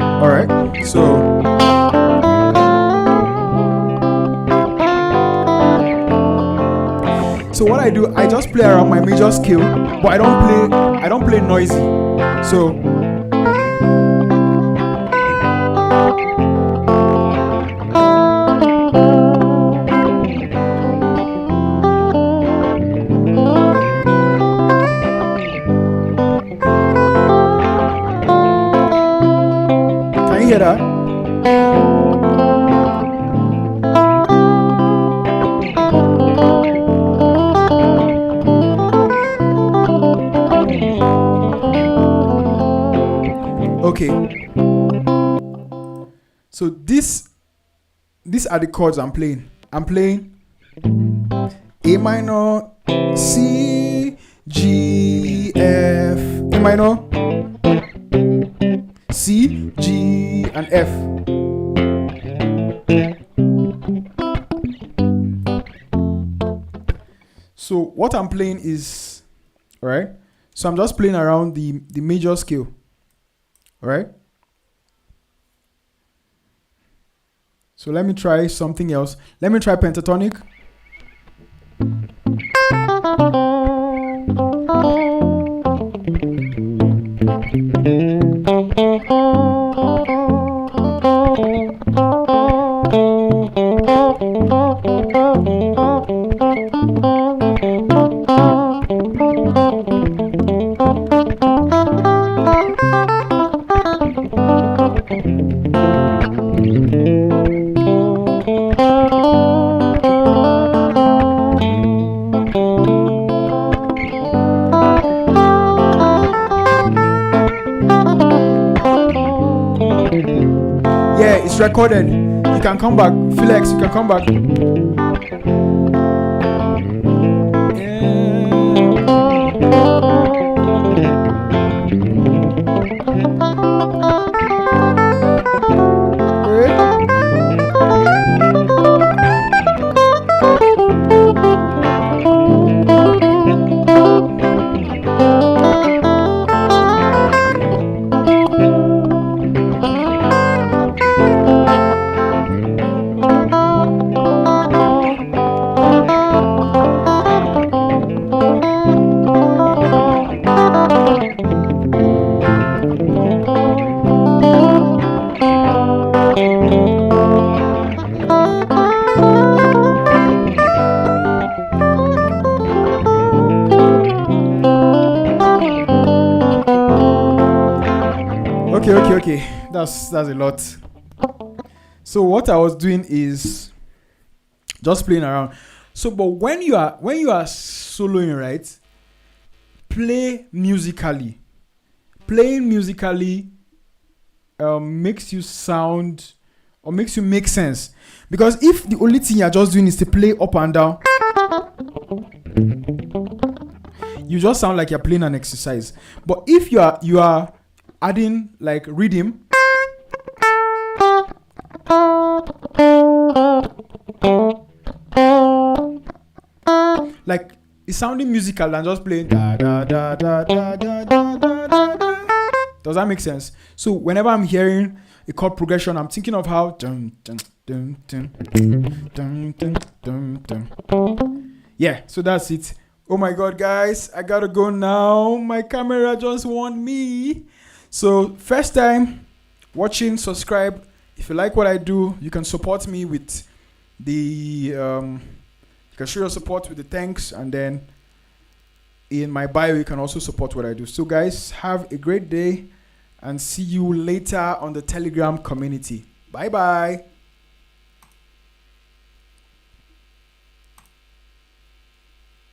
All right. So. So what I do, I just play around my major scale, but I don't play noisy. So can you hear that? Okay, so these are the chords I'm playing. I'm playing A minor, C, G, F, A minor, C, G, and F. So what I'm playing is, all right. So I'm just playing around the major scale, all right. So let me try something else. Let me try pentatonic. Yeah, it's recorded. You can come back. Felix, you can come back. Okay. That's a lot. So what I was doing is just playing around. So, but when you are soloing, right? Play musically. Playing musically makes you sound or makes you make sense. Because if the only thing you're just doing is to play up and down, you just sound like you're playing an exercise. But if you are adding like rhythm, like it's sounding musical than just playing da da da da da da da da da. Does that make sense? So whenever I'm hearing a chord progression, I'm thinking of how dun, dun, dun, dun, dun, dun, dun, dun. Yeah, so that's it. Oh my god, guys, I gotta go now. My camera just warned me. So first time watching, subscribe. If you like what I do, you can support me with the you can show your support with the thanks, and then in my bio you can also support what I do. So guys, have a great day and see you later on the Telegram community. Bye bye.